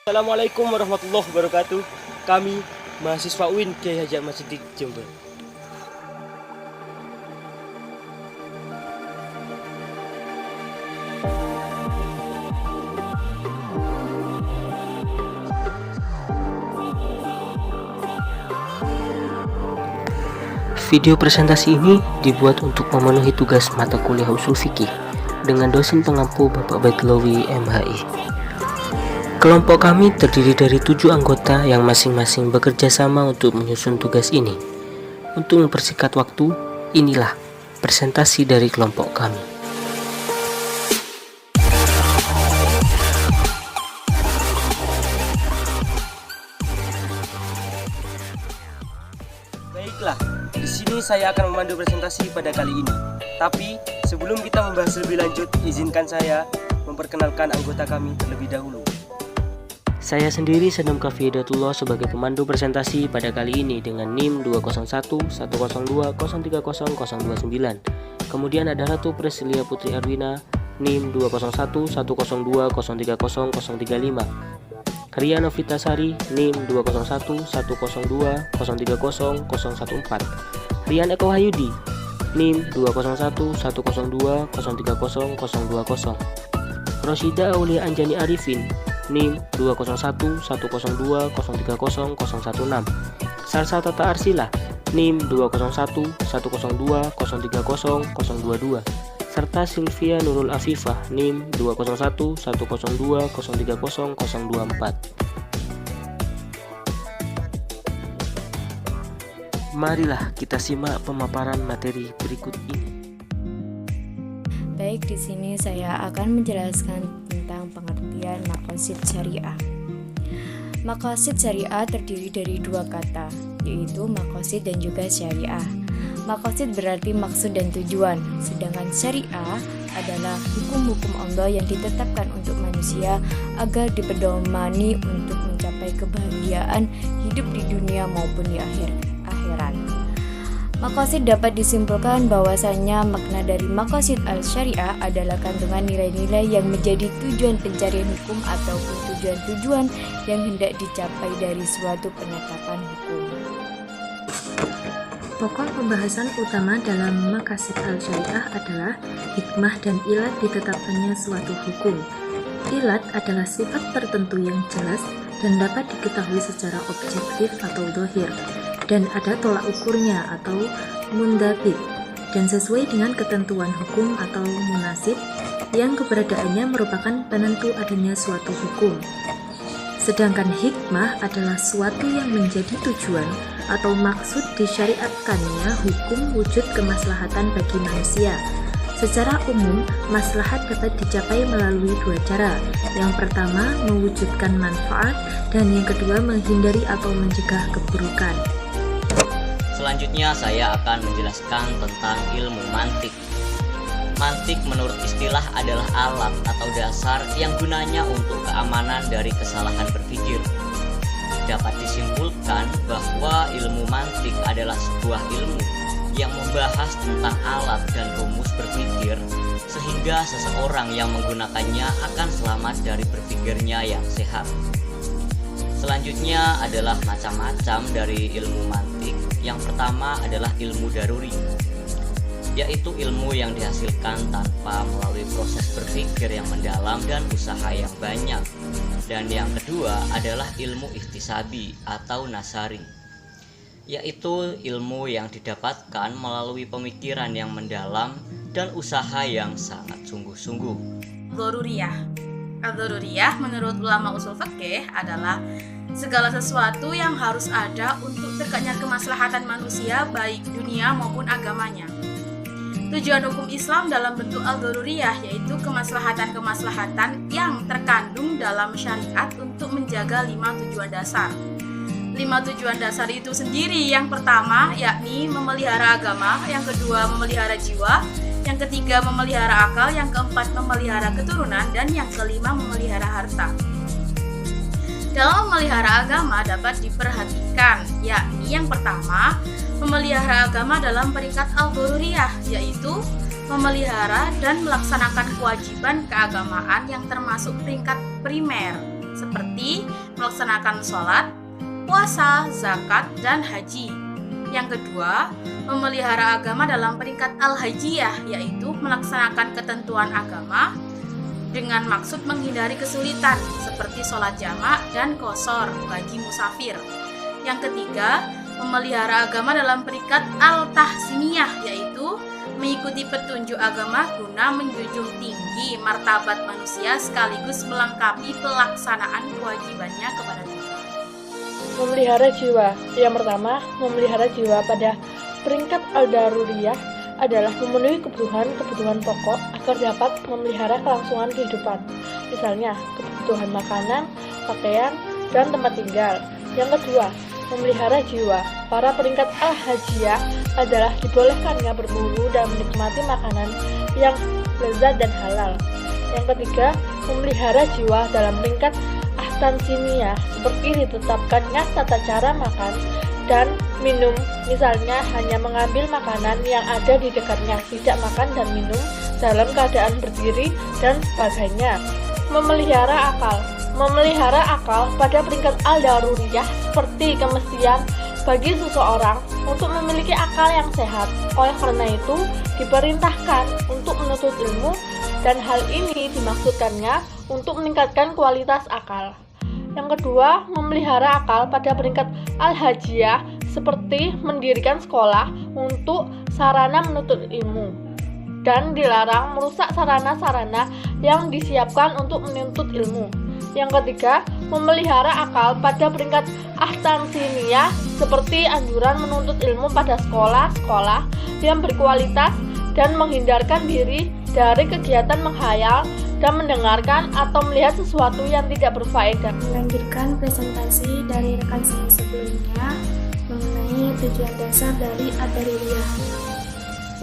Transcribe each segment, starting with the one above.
Assalamualaikum warahmatullahi wabarakatuh. Kami mahasiswa UIN Kiai Haji Ahmad Siddiq Jember. Video presentasi ini dibuat untuk memenuhi tugas mata kuliah usul fikih dengan dosen pengampu Bapak Baitlawi MHI. Kelompok kami terdiri dari 7 anggota yang masing-masing bekerja sama untuk menyusun tugas ini. Untuk mempersingkat waktu, inilah presentasi dari kelompok kami. Baiklah, di sini saya akan memandu presentasi pada kali ini. Tapi sebelum kita membahas lebih lanjut, izinkan saya memperkenalkan anggota kami terlebih dahulu. Saya sendiri Sadam Kafi Hidayatullah sebagai pemandu presentasi pada kali ini dengan NIM 201-102-030-029. Kemudian ada Ratu Presilia Putri Arwina NIM 201-102-030-035. Ria Novita Sari NIM 201-102-030-014. Rian Eko Hayudi NIM 201-102-030-020. Rosyida Aulia Anjani Arifin NIM 201-102-030-016. Sarsa Tata Arsila NIM 201-102-030-022 serta Sylvia Nurul Afifah NIM 201-102-030-024. Marilah kita simak pemaparan materi berikut ini. Baik, di sini saya akan menjelaskan tentang pengertian maqasid syariah. Maqasid syariah terdiri dari 2 kata, yaitu maqasid dan juga syariah. Maqasid berarti maksud dan tujuan, sedangkan syariah adalah hukum-hukum Allah yang ditetapkan untuk manusia agar dipedomani untuk mencapai kebahagiaan hidup di dunia maupun di akhirat. Maqasid dapat disimpulkan bahwasanya makna dari maqasid al-syariah adalah kandungan nilai-nilai yang menjadi tujuan pencarian hukum ataupun tujuan-tujuan yang hendak dicapai dari suatu penetapan hukum. Pokok pembahasan utama dalam maqasid al-syariah adalah hikmah dan ilat ditetapkannya suatu hukum. Ilat adalah sifat tertentu yang jelas dan dapat diketahui secara objektif atau zahir, dan ada tolak ukurnya atau mundabit, dan sesuai dengan ketentuan hukum atau munasib yang keberadaannya merupakan penentu adanya suatu hukum. Sedangkan hikmah adalah suatu yang menjadi tujuan atau maksud disyariatkannya hukum wujud kemaslahatan bagi manusia. Secara umum, maslahat dapat dicapai melalui 2 cara. Yang pertama, mewujudkan manfaat, dan yang kedua, menghindari atau mencegah keburukan. Selanjutnya saya akan menjelaskan tentang ilmu mantik. Mantik menurut istilah adalah alat atau dasar yang gunanya untuk keamanan dari kesalahan berpikir. Dapat disimpulkan bahwa ilmu mantik adalah sebuah ilmu yang membahas tentang alat dan rumus berpikir, sehingga seseorang yang menggunakannya akan selamat dari berpikirnya yang sehat. Selanjutnya adalah macam-macam dari ilmu mantik. Yang pertama adalah ilmu daruri, yaitu ilmu yang dihasilkan tanpa melalui proses berpikir yang mendalam dan usaha yang banyak. Dan yang kedua adalah ilmu ihtisabi atau nasari, yaitu ilmu yang didapatkan melalui pemikiran yang mendalam dan usaha yang sangat sungguh-sungguh. Al-daruriyah menurut ulama usul fikih adalah segala sesuatu yang harus ada untuk tegaknya kemaslahatan manusia baik dunia maupun agamanya. Tujuan hukum Islam dalam bentuk al-daruriyah yaitu kemaslahatan-kemaslahatan yang terkandung dalam syariat untuk menjaga 5 tujuan dasar. 5 tujuan dasar itu sendiri, yang pertama yakni memelihara agama, yang kedua memelihara jiwa, yang ketiga memelihara akal, yang keempat memelihara keturunan, dan yang kelima memelihara harta. Dalam memelihara agama dapat diperhatikan, yakni yang pertama memelihara agama dalam peringkat al-daruriyah, yaitu memelihara dan melaksanakan kewajiban keagamaan yang termasuk peringkat primer. seperti melaksanakan sholat, puasa, zakat, dan haji. Yang kedua, memelihara agama dalam peringkat al-hajiyah, yaitu melaksanakan ketentuan agama dengan maksud menghindari kesulitan seperti sholat jamak dan qashar bagi musafir. Yang ketiga, memelihara agama dalam peringkat al-tahsiniyah, yaitu mengikuti petunjuk agama guna menjunjung tinggi martabat manusia sekaligus melengkapi pelaksanaan kewajibannya kepada Tuhan. Memelihara jiwa. Yang pertama, memelihara jiwa pada peringkat al-daruriyah adalah memenuhi kebutuhan pokok agar dapat memelihara kelangsungan kehidupan. Misalnya, kebutuhan makanan, pakaian, dan tempat tinggal. Yang kedua, memelihara jiwa. Para peringkat al-hajiyah adalah dibolehkannya berburu dan menikmati makanan yang lezat dan halal. Yang ketiga, memelihara jiwa dalam peringkat ahsansiniyah, seperti ditetapkannya tata cara makan dan minum, misalnya hanya mengambil makanan yang ada di dekatnya, tidak makan dan minum dalam keadaan berdiri, dan sebagainya. Memelihara akal. Memelihara akal pada peringkat al-daruriyah seperti kemestian bagi seseorang untuk memiliki akal yang sehat. Oleh karena itu, diperintahkan untuk menuntut ilmu, dan hal ini dimaksudkannya untuk meningkatkan kualitas akal. Yang kedua, memelihara akal pada peringkat al-hajiyah seperti mendirikan sekolah untuk sarana menuntut ilmu dan dilarang merusak sarana-sarana yang disiapkan untuk menuntut ilmu. Yang ketiga, memelihara akal pada peringkat ahsansiniyah seperti anjuran menuntut ilmu pada sekolah-sekolah yang berkualitas dan menghindarkan diri dari kegiatan menghayal dan mendengarkan atau melihat sesuatu yang tidak berfaedah. Melanjutkan presentasi dari rekan saya sebelumnya mengenai tujuan dasar dari ad-daruriyah,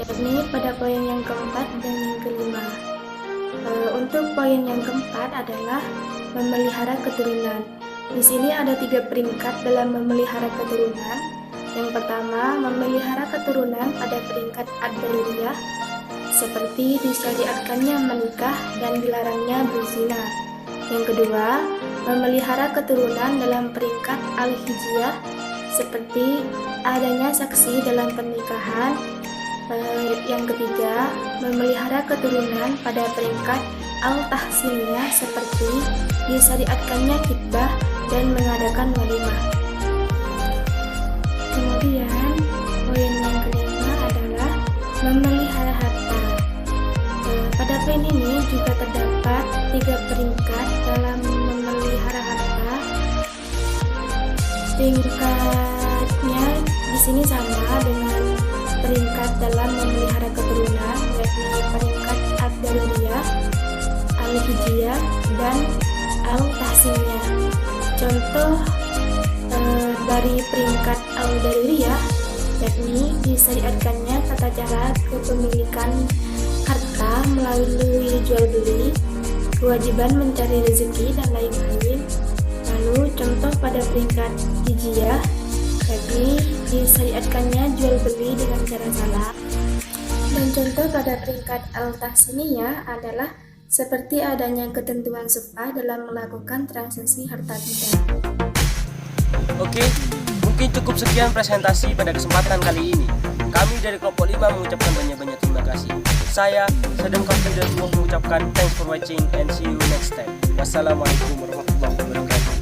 yakni pada poin yang keempat dan yang kelima. Untuk poin yang keempat adalah memelihara keturunan. Di sini ada 3 peringkat dalam memelihara keturunan. Yang pertama, memelihara keturunan pada peringkat ad-daruriyah, seperti disyariatkannya menikah dan dilarangnya berzina. Yang kedua, memelihara keturunan dalam peringkat al-hijiyah, seperti adanya saksi dalam pernikahan. Yang ketiga, memelihara keturunan pada peringkat al-tahsiniyah, seperti disyariatkannya khitbah dan mengadakan walimah. Kemudian, poin yang kelima adalah memelihara harta. Pada poin ini juga terdapat 3 peringkat dalam memelihara harta. Tingkatnya di sini sama dengan peringkat dalam memelihara keturunan, yakni peringkat ad-daruriyah, al-hijiyah, dan al-tahsiniyah. Contoh dari peringkat al-daruriyah, yakni disyariatkannya tata cara kepemilikan harta melalui jual beli, kewajiban mencari rezeki, dan lain-lain. Lalu contoh pada peringkat hijiyah, yakni disyariatkannya jual beli dengan cara salah. Dan contoh pada peringkat al-tahsiniyah adalah seperti adanya ketentuan sumpah dalam melakukan transaksi harta benda. Oke, mungkin cukup sekian presentasi pada kesempatan kali ini. Kami dari kelompok 5 mengucapkan banyak-banyak terima kasih. Saya Sadam Kafir dan mengucapkan thanks for watching and see you next time. Wassalamualaikum warahmatullahi wabarakatuh.